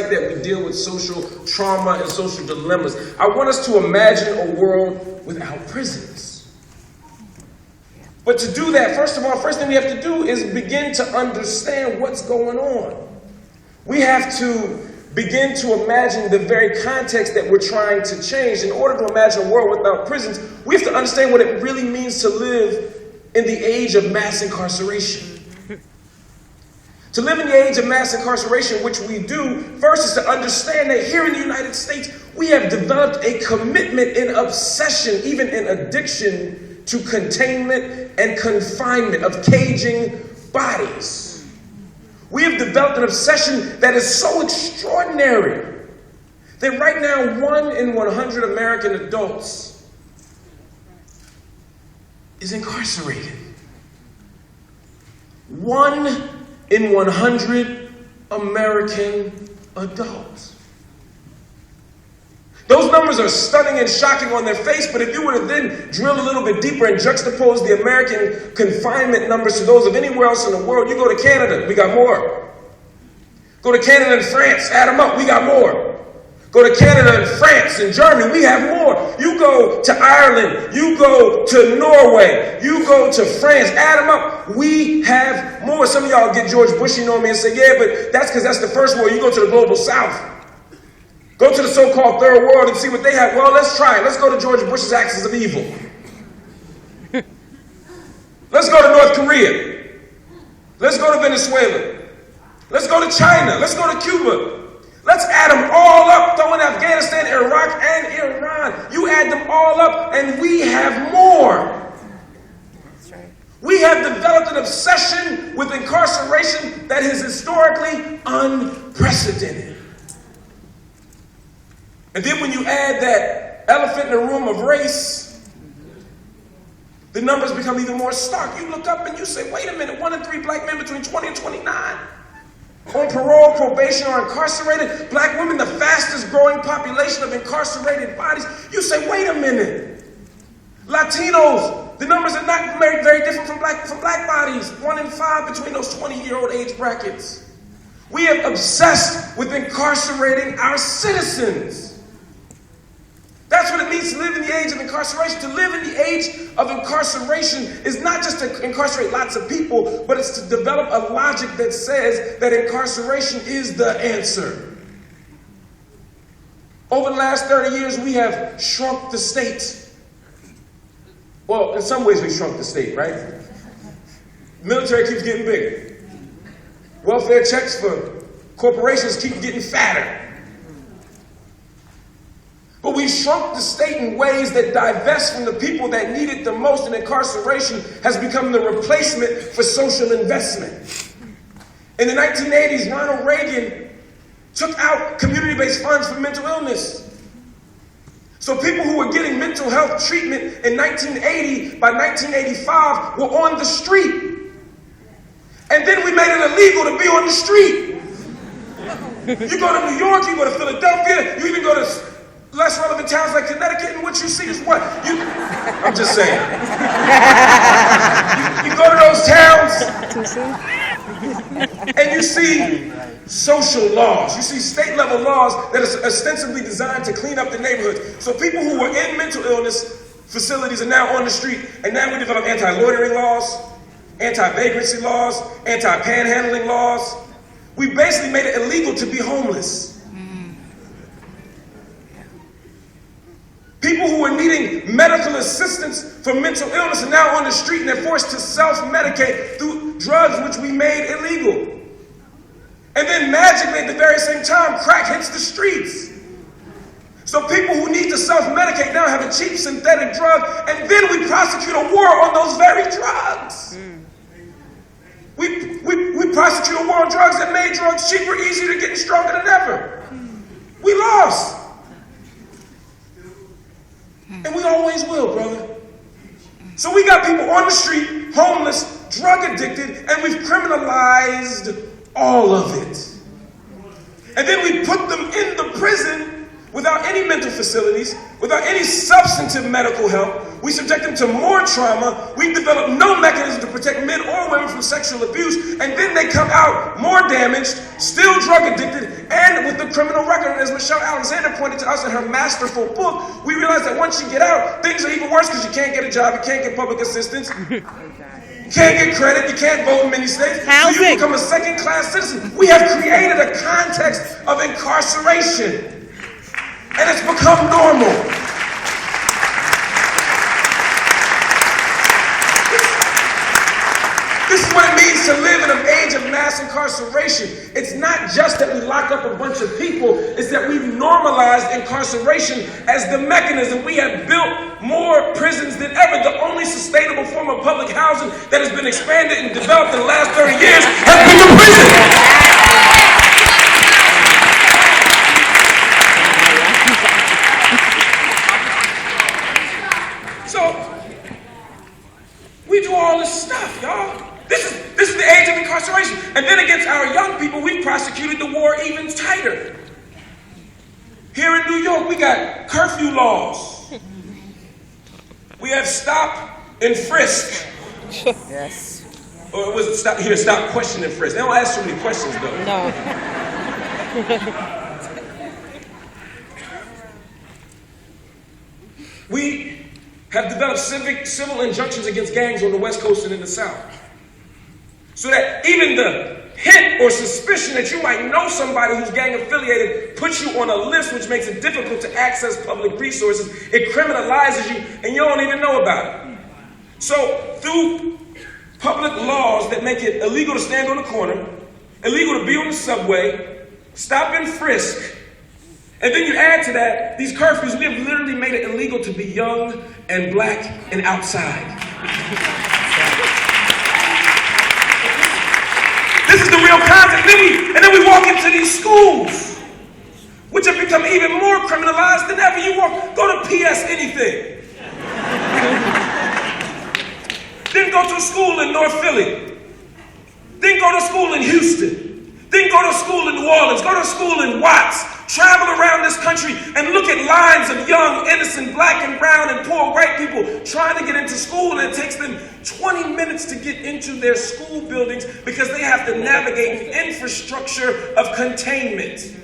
like that, we deal with social trauma and social dilemmas. I want us to imagine a world without prisons. But to do that, first thing we have to do is begin to understand what's going on. We have to begin to imagine the very context that we're trying to change. In order to imagine a world without prisons, we have to understand what it really means to live in the age of mass incarceration. To live in the age of mass incarceration, which we do, first is to understand that here in the United States, we have developed a commitment and obsession, even an addiction to containment and confinement, of caging bodies. We have developed an obsession that is so extraordinary that right now 1 in 100 American adults is incarcerated. 1 in 100 American adults. Those numbers are stunning and shocking on their face, but if you were to then drill a little bit deeper and juxtapose the American confinement numbers to those of anywhere else in the world, you go to Canada, we got more. Go to Canada and France, add them up, we got more. Go to Canada and France and Germany, we have more. You go to Ireland, you go to Norway, you go to France, add them up, we have more. Some of y'all get George Bushy on me and say, yeah, but that's because that's the first world. You go to the global south. Go to the so-called third world and see what they have. Well, let's try it. Let's go to George Bush's axis of evil. Let's go to North Korea. Let's go to Venezuela. Let's go to China. Let's go to Cuba. Let's add them all up, throw in Afghanistan, Iraq, and Iran. You add them all up, and we have more. That's right. We have developed an obsession with incarceration that is historically unprecedented. And then when you add that elephant in the room of race, the numbers become even more stark. You look up and you say, wait a minute, 1 in 3 black men between 20 and 29 on parole, probation, or incarcerated. Black women, the fastest growing population of incarcerated bodies. You say, wait a minute. Latinos, the numbers are not very, very different from black bodies. 1 in 5 between those 20-year-old age brackets. We have obsessed with incarcerating our citizens. That's what it means to live in the age of incarceration. To live in the age of incarceration is not just to incarcerate lots of people, but it's to develop a logic that says that incarceration is the answer. Over the last 30 years, we have shrunk the state. Well, in some ways we shrunk the state, right? Military keeps getting bigger. Welfare checks for corporations keep getting fatter. But we shrunk the state in ways that divest from the people that need it the most, and incarceration has become the replacement for social investment. In the 1980s, Ronald Reagan took out community-based funds for mental illness. So people who were getting mental health treatment in 1980, by 1985, were on the street. And then we made it illegal to be on the street. You go to New York, you go to Philadelphia, you even go to less relevant towns like Connecticut, and what you see is what? I'm just saying. You go to those towns, and you see social laws. You see state-level laws that are ostensibly designed to clean up the neighborhoods. So people who were in mental illness facilities are now on the street, and now we develop anti-loitering laws, anti-vagrancy laws, anti-panhandling laws. We basically made it illegal to be homeless. People who are needing medical assistance for mental illness are now on the street, and they're forced to self-medicate through drugs which we made illegal. And then magically at the very same time, crack hits the streets. So people who need to self-medicate now have a cheap synthetic drug, and then we prosecute a war on those very drugs. We prosecute a war on drugs that made drugs cheaper, easier to get, and stronger than ever. We lost. And we always will, brother. So we got people on the street, homeless, drug addicted, and we've criminalized all of it. And then we put them in the prison without any mental facilities, without any substantive medical help, We subject them to more trauma. We develop no mechanism to protect men or women from sexual abuse, and then they come out more damaged, still drug addicted, and with a criminal record. And as Michelle Alexander pointed to us in her masterful book, we realize that once you get out, things are even worse because you can't get a job, you can't get public assistance, you can't get credit, you can't vote in many states, so you become a second-class citizen. We have created a context of incarceration, and it's become normal. This is what it means to live in an age of mass incarceration. It's not just that we lock up a bunch of people, it's that we've normalized incarceration as the mechanism. We have built more prisons than ever. The only sustainable form of public housing that has been expanded and developed in the last 30 years has been the prison. We do all this stuff, y'all. This is the age of incarceration. And then against our young people, we prosecuted the war even tighter. Here in New York, we got curfew laws. We have stop and frisk. Yes. Or was it stop, question, and frisk? They don't ask so many questions, though. No. We have developed civil injunctions against gangs on the West Coast and in the South. So that even the hint or suspicion that you might know somebody who's gang affiliated puts you on a list, which makes it difficult to access public resources. It criminalizes you and you don't even know about it. So through public laws that make it illegal to stand on the corner, illegal to be on the subway, stop and frisk, and then you add to that these curfews, we have literally made it illegal to be young and black and outside. This is the real concept. And then we walk into these schools, which have become even more criminalized than ever. Go to PS anything. Then go to school in North Philly. Then go to school in Houston. Then go to school in New Orleans. Go to school in Watts. Travel around this country and look at lines of young, innocent, black and brown and poor white people trying to get into school, and it takes them 20 minutes to get into their school buildings because they have to navigate an infrastructure of containment,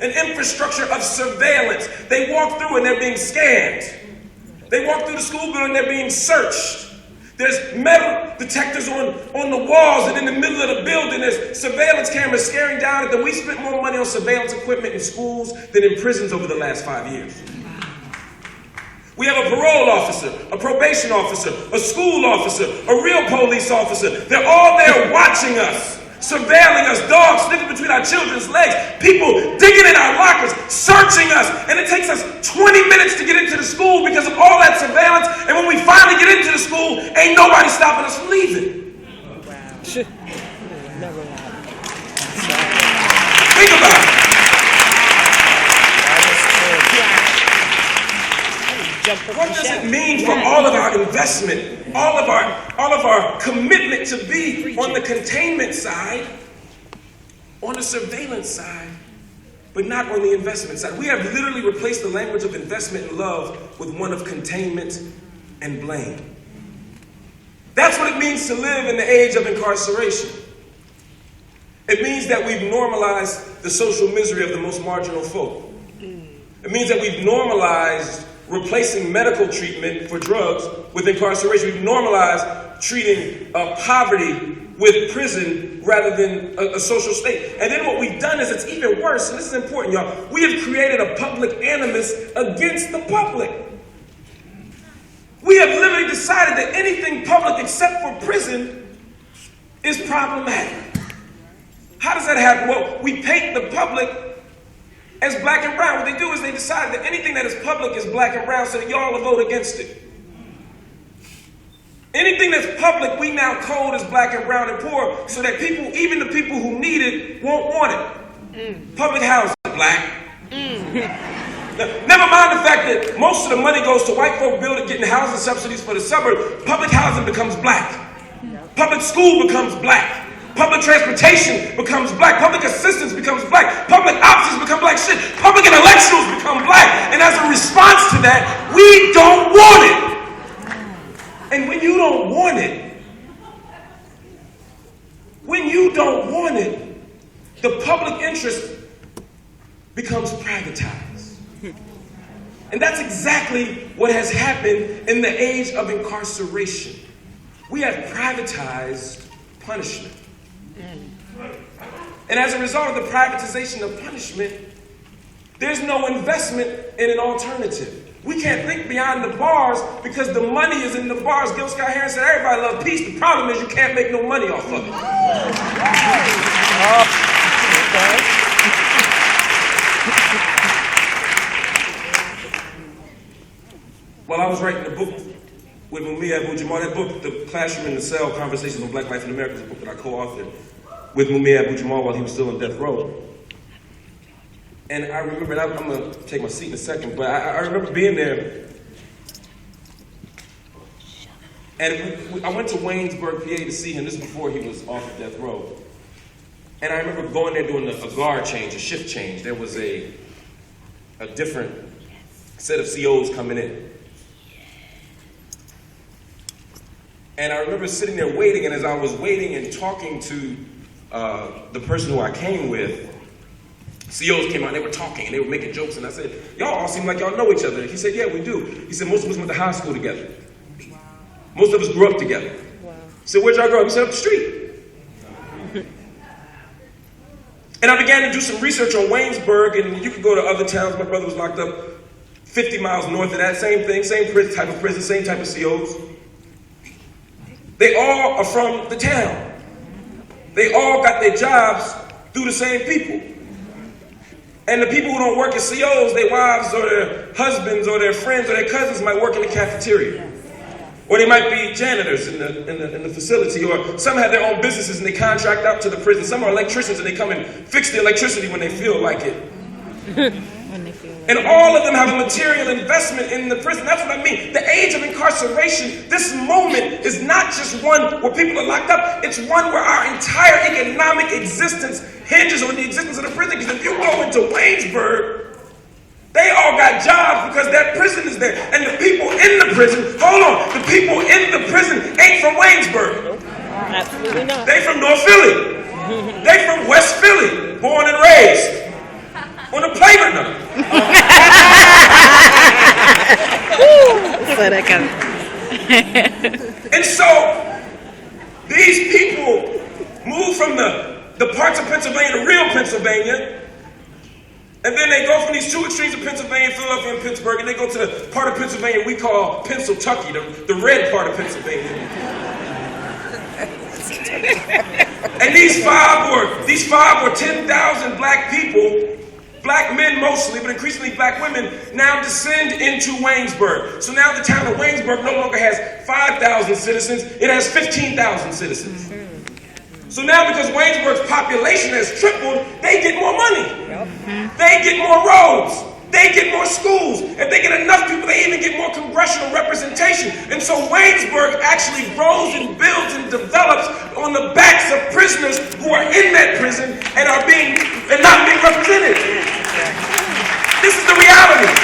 an infrastructure of surveillance. They walk through and they're being scanned. They walk through the school building and they're being searched. There's metal detectors on the walls, and in the middle of the building there's surveillance cameras staring down at them. We spent more money on surveillance equipment in schools than in prisons over the last 5 years. We have a parole officer, a probation officer, a school officer, a real police officer. They're all there watching us, surveilling us, dogs sniffing between our children's legs, people digging in our lockers, searching us, and it takes us 20 minutes to get into the school because of all that surveillance, and when we finally get into the school, ain't nobody stopping us from leaving. Wow. Think about it. What does it mean for all of our investment, all of our commitment to be on the containment side, on the surveillance side, but not on the investment side? We have literally replaced the language of investment and love with one of containment and blame. That's what it means to live in the age of incarceration. It means that we've normalized the social misery of the most marginal folk. It means that we've normalized replacing medical treatment for drugs with incarceration. We've normalized treating poverty with prison rather than a social state. And then what we've done is it's even worse, and this is important, y'all. We have created a public animus against the public. We have literally decided that anything public except for prison is problematic. How does that happen? Well, we paint the public as black and brown. What they do is they decide that anything that is public is black and brown, so that y'all will vote against it. Anything that's public, we now code as black and brown and poor, so that people, even the people who need it, won't want it. Public housing, black. Never mind the fact that most of the money goes to white folk getting housing subsidies for the suburbs. Public housing becomes black. Public school becomes black. Public transportation becomes black. Public assistance becomes black. Public offices become black. Shit, public intellectuals become black. And as a response to that, we don't want it. want it, the public interest becomes privatized. And that's exactly what has happened in the age of incarceration. We have privatized punishment. And as a result of the privatization of punishment, there's no investment in an alternative. We can't think beyond the bars because the money is in the bars. Gil Scott-Heron said everybody loves peace. The problem is you can't make no money off of it. While I was writing the book with Mumia Abu-Jamal, that book, The Classroom in the Cell, Conversations on Black Life in America, is a book that I co-authored with Mumia Abu-Jamal while he was still on death row. And I remember, and I'm going to take my seat in a second, but I remember being there. And I went to Waynesburg, PA to see him. This is before he was off of death row. And I remember going there doing a guard change, a shift change. There was a different set of COs coming in. And I remember sitting there waiting, and as I was waiting and talking to the person who I came with, COs came out, and they were talking, and they were making jokes, and I said, y'all all seem like y'all know each other. He said, yeah, we do. He said, most of us went to high school together. Wow. Most of us grew up together. Wow. He said, where'd y'all grow up? He said, up the street. And I began to do some research on Waynesburg, and you could go to other towns. My brother was locked up 50 miles north of that, same thing, same type of prison, same type of COs. They all are from the town. They all got their jobs through the same people. And the people who don't work as COs, their wives or their husbands or their friends or their cousins might work in the cafeteria. Or they might be janitors in the facility, or some have their own businesses and they contract out to the prison. Some are electricians and they come and fix the electricity when they feel like it. And all of them have a material investment in the prison. That's what I mean. The age of incarceration, this moment is not just one where people are locked up. It's one where our entire economic existence hinges on the existence of the prison. Because if you go into Waynesburg, they all got jobs because that prison is there. And the people in the prison, the people in the prison ain't from Waynesburg. Absolutely not. They from North Philly. They from West Philly, born and raised on a playground. And so these people move from the parts of Pennsylvania to real Pennsylvania. And then they go from these two extremes of Pennsylvania, Philadelphia, and Pittsburgh, and they go to the part of Pennsylvania we call Pennsyltucky, the red part of Pennsylvania. And these five or 10,000 black people, black men mostly, but increasingly black women, now descend into Waynesburg. So now the town of Waynesburg no longer has 5,000 citizens, it has 15,000 citizens. So now because Waynesburg's population has tripled, they get more money. They get more roads. They get more schools. If they get enough people, they even get more congressional representation. And so Waynesburg actually grows and builds and develops on the backs of prisoners who are in that prison and not being represented. This is the reality.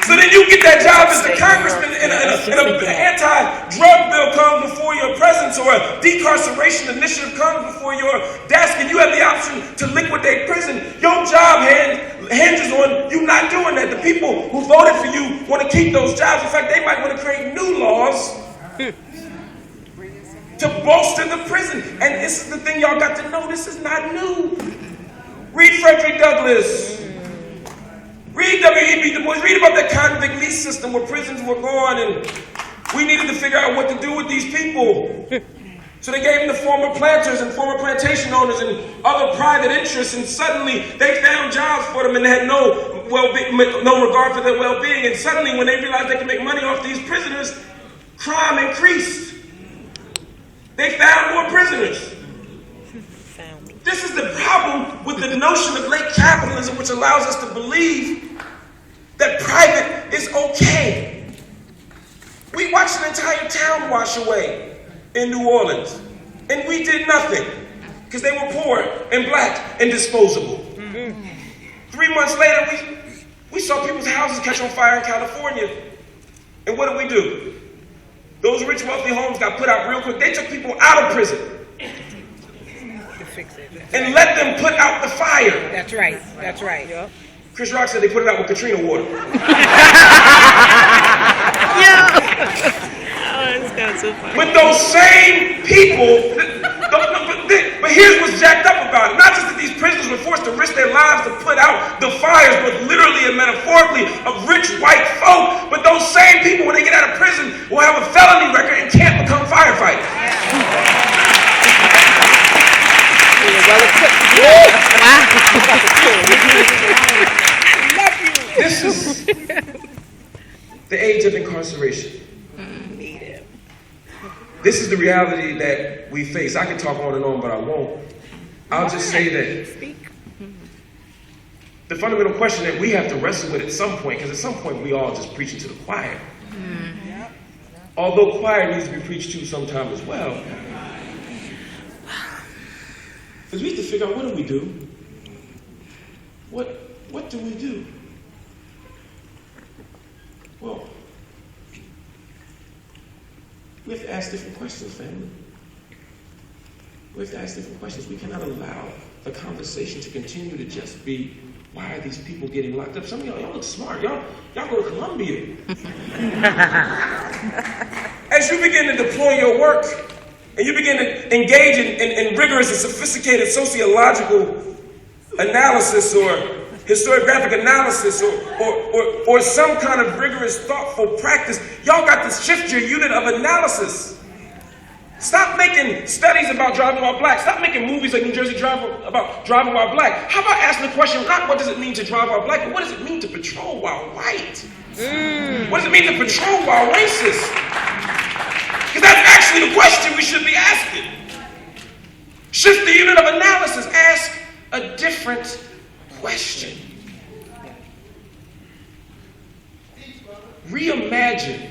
So then you get that job as a congressman and an anti-drug bill comes before your presence, or a decarceration initiative comes before your desk, and you have the option to liquidate prison. Your job hinges on you not doing that. The people who voted for you want to keep those jobs. In fact, they might want to create new laws to bolster the prison. And this is the thing y'all got to know. This is not new. Read Frederick Douglass. Read W.E.B. Du Bois. Read about the convict lease system where prisons were gone and we needed to figure out what to do with these people. So they gave them to former planters and former plantation owners and other private interests, and suddenly they found jobs for them and they had no regard for their well-being. And suddenly when they realized they could make money off these prisoners, crime increased. They found more prisoners. This is the problem with the notion of late capitalism, which allows us to believe that private is okay. We watched an entire town wash away in New Orleans, and we did nothing because they were poor and black and disposable. 3 months later, we saw people's houses catch on fire in California, and what did we do? Those rich, wealthy homes got put out real quick. They took people out of prison and let them put out the fire. That's right. That's right. Yep. Chris Rock said they put it out with Katrina water. But those same people, but here's what's jacked up about it. Not just that these prisoners were forced to risk their lives to put out the fires, but literally and metaphorically of rich white folk. But those same people, when they get out of prison, will have a felony record and can't become firefighters. This is the age of incarceration. This is the reality that we face. I can talk on and on, but I won't. I'll just say that the fundamental question that we have to wrestle with at some point, because at some point we all just preaching to the choir. Although choir needs to be preached to sometime as well. Because we have to figure out, what do we do? What do we do? Well, we have to ask different questions, family. We have to ask different questions. We cannot allow the conversation to continue to just be, why are these people getting locked up? Some of y'all look smart. Y'all go to Columbia. As you begin to deploy your work, and you begin to engage in rigorous and sophisticated sociological analysis or historiographic analysis or some kind of rigorous, thoughtful practice, y'all got to shift your unit of analysis. Stop making studies about driving while black. Stop making movies like New Jersey about driving while black. How about asking the question, not what does it mean to drive while black, but what does it mean to patrol while white? What does it mean to patrol while racist? Because that's actually the question we should be asking. Shift the unit of analysis. Ask a different question. Reimagine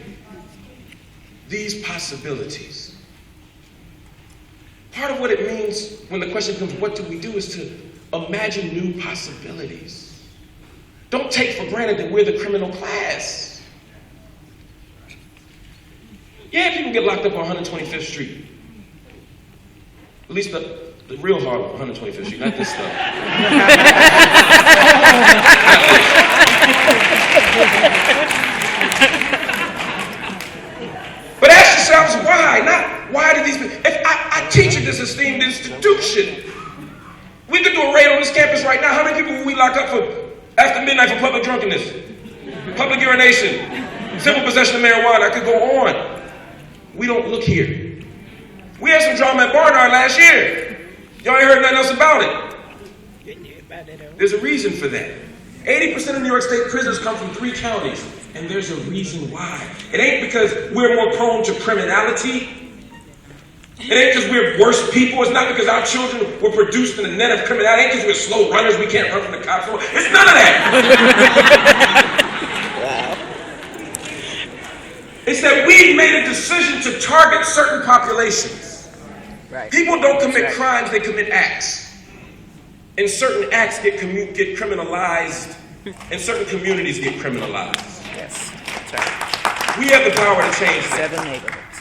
these possibilities. Part of what it means when the question comes, what do we do, is to imagine new possibilities. Don't take for granted that we're the criminal class. Yeah, people get locked up on 125th Street. At least the real hard 125th Street, not this stuff. But ask yourselves why. Not why did these people. If I teach at this esteemed institution, we could do a raid on this campus right now. How many people will we lock up for after midnight for public drunkenness, public urination, simple possession of marijuana? I could go on. We don't look here. We had some drama at Barnard last year. Y'all ain't heard nothing else about it. There's a reason for that. 80% of New York State prisoners come from 3 counties, and there's a reason why. It ain't because we're more prone to criminality. It ain't because we're worse people. It's not because our children were produced in a net of criminality. It ain't because we're slow runners. We can't run from the cops. It's none of that. It's that we made a decision to target certain populations. Right. People don't commit crimes, they commit acts. And certain acts get criminalized, and certain communities get criminalized. Yes, that's right. We have the power to change that. 7 neighborhoods.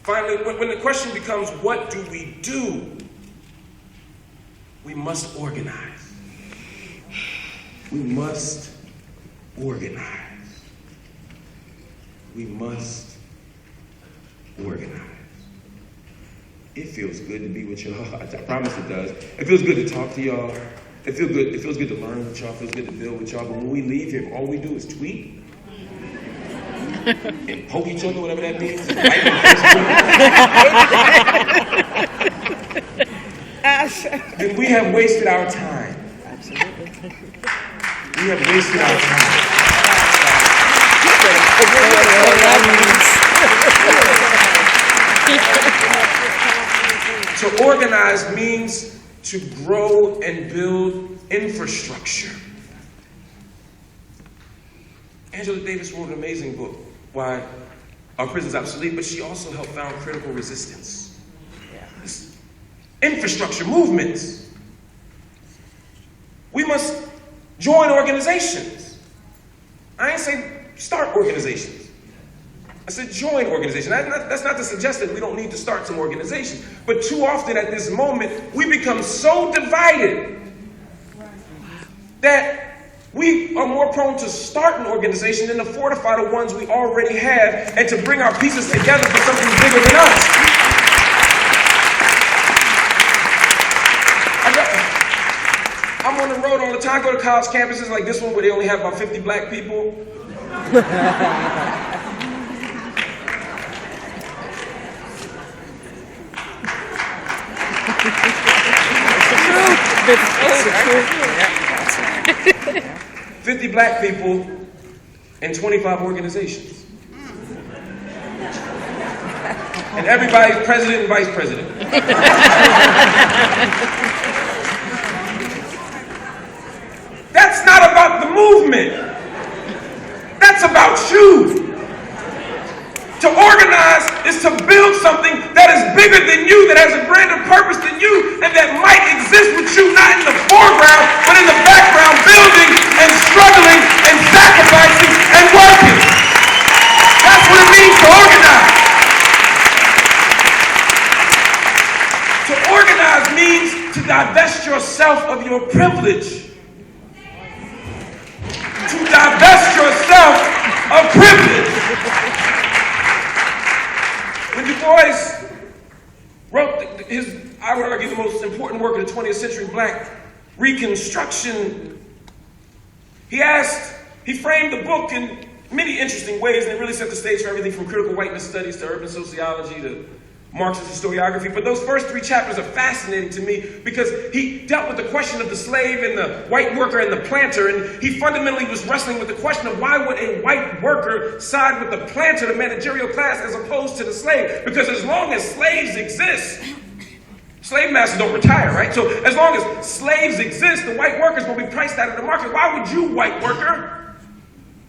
Finally, when the question becomes, what do? We must organize. We must organize. We must organize. It feels good to be with y'all. I promise it does. It feels good to talk to y'all. It feels good to learn with y'all. It feels good to build with y'all. But when we leave here, all we do is tweet and poke each other, whatever that means. Then we have wasted our time. Absolutely. We have wasted our time. To organize means to grow and build infrastructure. Angela Davis wrote an amazing book, Why Our Prisons Obsolete, but she also helped found critical resistance. Infrastructure movements. We must join organizations. I ain't say start organizations. I said join organizations. That's not to suggest that we don't need to start some organizations. But too often at this moment, we become so divided that we are more prone to start an organization than to fortify the ones we already have and to bring our pieces together for something bigger than us. I'm on the road all the time, go to college campuses like this one where they only have about 50 black people. It's 50 black people and 25 organizations. And everybody's president and vice president. That's not about the movement. That's about you. To organize is to build something that is bigger than you, that has a greater purpose than you, and that might exist with you not in the foreground, but in the background, building and struggling and sacrificing and working. That's what it means to organize. To organize means to divest yourself of your privilege. To divest yourself of privilege. When Du Bois wrote his, I would argue, the most important work of the 20th century, Black Reconstruction, he framed the book in many interesting ways, and it really set the stage for everything from critical whiteness studies to urban sociology to Marxist historiography. But those first 3 chapters are fascinating to me because he dealt with the question of the slave and the white worker and the planter, and he fundamentally was wrestling with the question of why would a white worker side with the planter, the managerial class, as opposed to the slave? Because as long as slaves exist, slave masters don't retire, right? So as long as slaves exist, the white workers will be priced out of the market. Why would you, white worker?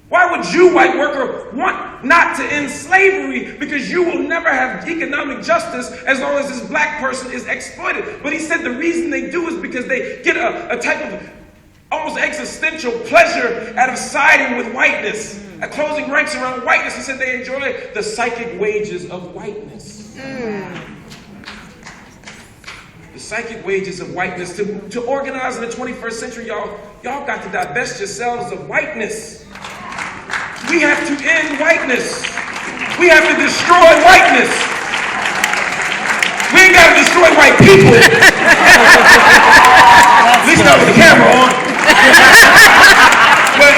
Why would you, white worker, want not to end slavery? Because you will never have economic justice as long as this black person is exploited. But he said the reason they do is because they get a type of almost existential pleasure out of siding with whiteness, at closing ranks around whiteness. He said they enjoy the psychic wages of whiteness. The psychic wages of whiteness. To organize in the 21st century, y'all got to divest yourselves of whiteness. We have to end whiteness. We have to destroy whiteness. We ain't got to destroy white people. At least not with the camera on. But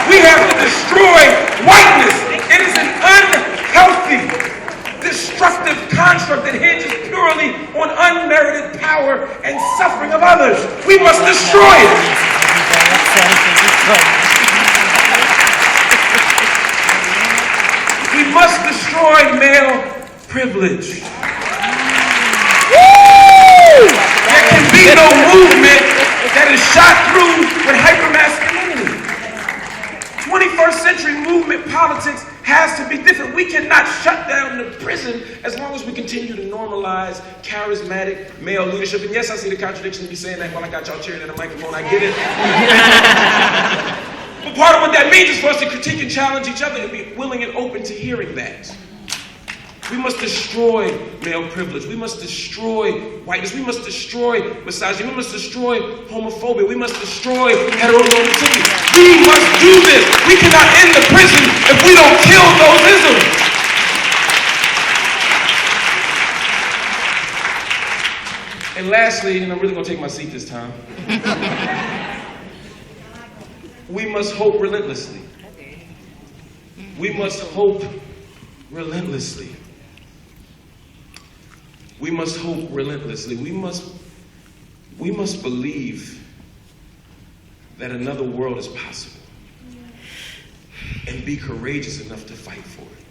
we have to destroy whiteness. It is an unhealthy, destructive construct that hinges purely on unmerited power and suffering of others. We must destroy it. We must destroy male privilege. Woo! There can be no movement that is shot through with hypermasculinity. 21st century movement politics has to be different. We cannot shut down the prison as long as we continue to normalize charismatic male leadership. And yes, I see the contradiction to be saying that while I got y'all cheering at a microphone. I get it. But part of what that means is for us to critique and challenge each other and be willing and open to hearing that. We must destroy male privilege. We must destroy whiteness. We must destroy misogyny. We must destroy homophobia. We must destroy heteronormativity. We must do this. We cannot end the prison if we don't kill those isms. And lastly, and I'm really going to take my seat this time, we must hope relentlessly. We must hope relentlessly. We must hope relentlessly. We must believe that another world is possible and be courageous enough to fight for it.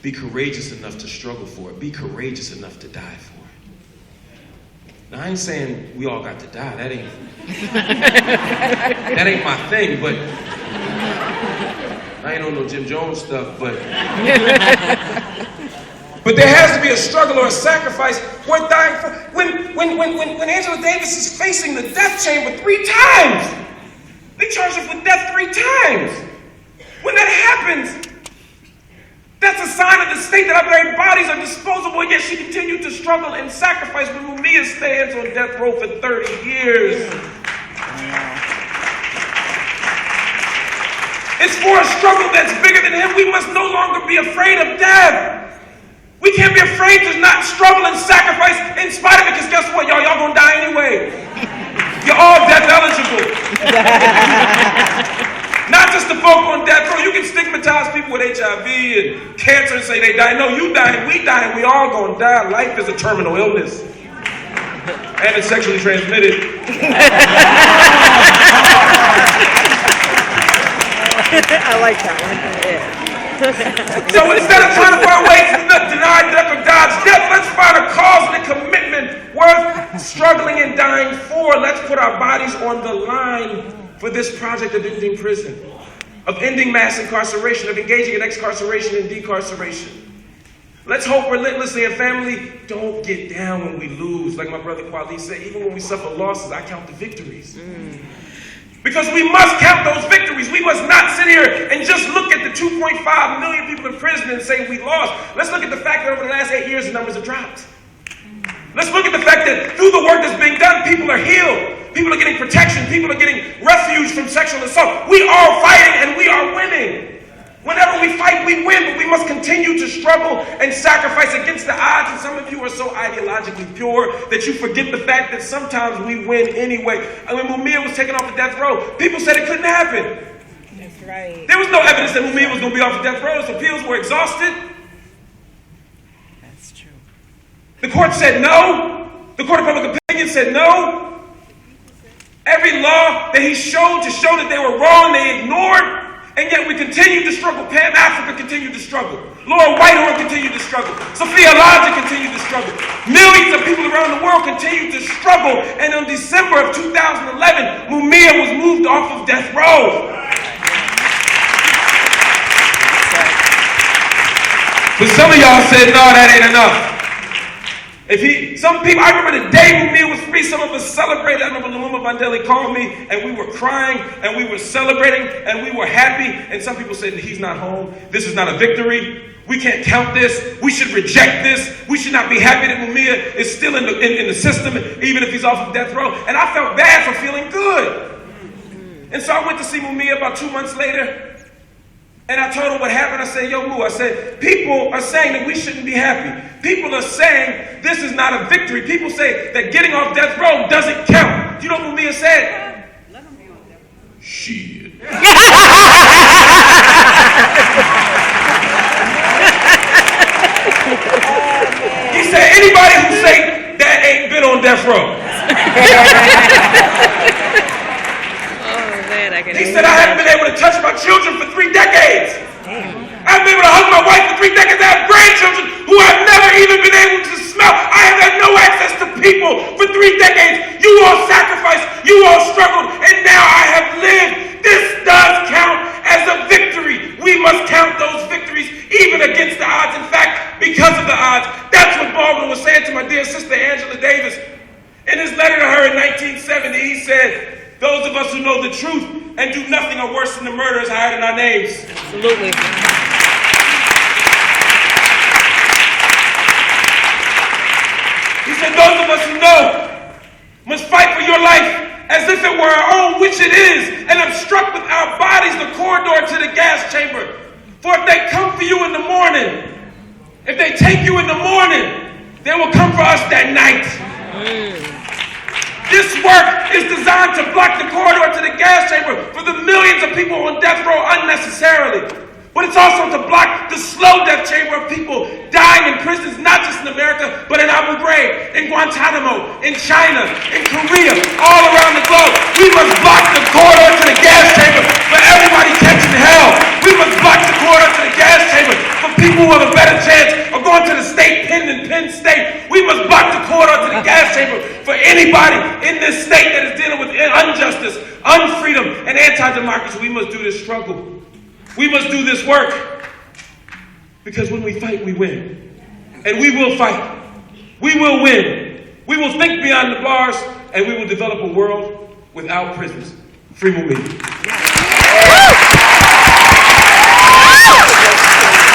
Be courageous enough to struggle for it. Be courageous enough to die for it. Now, I ain't saying we all got to die. That ain't my thing, but I ain't on no Jim Jones stuff, but there has to be a struggle or a sacrifice worth dying for. When Angela Davis is facing the death chamber 3 times, they charge her with death 3 times. When that happens, That's a sign of the state that our very bodies are disposable, and yet she continued to struggle and sacrifice when Mumia stands on death row for 30 years. It's for a struggle that's bigger than him. We must no longer be afraid of death. We can't be afraid to not struggle and sacrifice in spite of it, because guess what, y'all gonna die anyway. You're all death eligible. Not just the folk on death row. You can stigmatize people with HIV and cancer and say they die. No, you dying, we dying, we all gonna die. Life is a terminal illness. And it's sexually transmitted. I like that one. Yeah. So instead of trying to find ways to deny death or God's death, let's find a cause and a commitment worth struggling and dying for. Let's put our bodies on the line for this project of ending prison, of ending mass incarceration, of engaging in excarceration and decarceration. Let's hope relentlessly, and family, don't get down when we lose. Like my brother Kwali said, even when we suffer losses, I count the victories. Because we must count those victories. We must not sit here and just look at the 2.5 million people in prison and say we lost. Let's look at the fact that over the last 8 years, the numbers have dropped. Let's look at the fact that through the work that's being done, people are healed. People are getting protection. People are getting refuge from sexual assault. We are fighting and we are winning. Whenever we fight, we win, but we must continue to struggle and sacrifice against the odds. And some of you are so ideologically pure that you forget the fact that sometimes we win anyway. And when Mumia was taken off the death row, people said it couldn't happen. That's right. There was no evidence that Mumia was going to be off the death row. His appeals were exhausted. That's true. The court said no. The court of public opinion said no. Every law that he showed to show that they were wrong, they ignored. And yet we continue to struggle. Pan Africa continued to struggle. Laura Whitehorn continued to struggle. Sophia Elijah continued to struggle. Millions of people around the world continued to struggle. And in December of 2011, Mumia was moved off of death row. But some of y'all said, no, that ain't enough. Some people, I remember the day Mumia was free, some of us celebrated. I remember Lumumba Mandela called me and we were crying and we were celebrating and we were happy. And some people said, he's not home. This is not a victory. We can't count this. We should reject this. We should not be happy that Mumia is still in the system, even if he's off of death row. And I felt bad for feeling good. And so I went to see Mumia about 2 months later. And I told him what happened. I said, yo, Mu, I said, people are saying that we shouldn't be happy. People are saying this is not a victory. People say that getting off death row doesn't count. Do you know what Mumia said? Let him be on death row. Shit. He said, anybody who say that ain't been on death row. He said, I haven't been able to touch my children for 3 decades. I haven't been able to hug my wife for 3 decades. I have grandchildren who I've never even been able to smell. I have had no access to people for 3 decades. You all sacrificed. You all struggled. And now I have lived. This does count as a victory. We must count those victories even against the odds. In fact, because of the odds. That's what Baldwin was saying to my dear sister Angela Davis. In his letter to her in 1970, he said, those of us who know the truth and do nothing are worse than the murderers hiding our names. Absolutely. He said, those of us who know must fight for your life as if it were our own, which it is, and obstruct with our bodies the corridor to the gas chamber. For if they come for you in the morning, if they take you in the morning, they will come for us that night. This work is designed to block the corridor to the gas chamber for the millions of people on death row unnecessarily. But it's also to block the slow death chamber of people dying in prisons, not just in America, but in Abu Ghraib, in Guantanamo, in China, in Korea, all around the globe. We must block the corridor to the gas chamber for everybody catching hell. We must block the corridor to the gas chamber for people who have a better chance of going to the state pen than Penn State. We must block the corridor to the gas chamber for anybody in this state that is dealing with injustice, unfreedom, and anti-democracy. We must do this struggle. We must do this work. Because when we fight, we win. And we will fight. We will win. We will think beyond the bars, and we will develop a world without prisons. Free Mumia.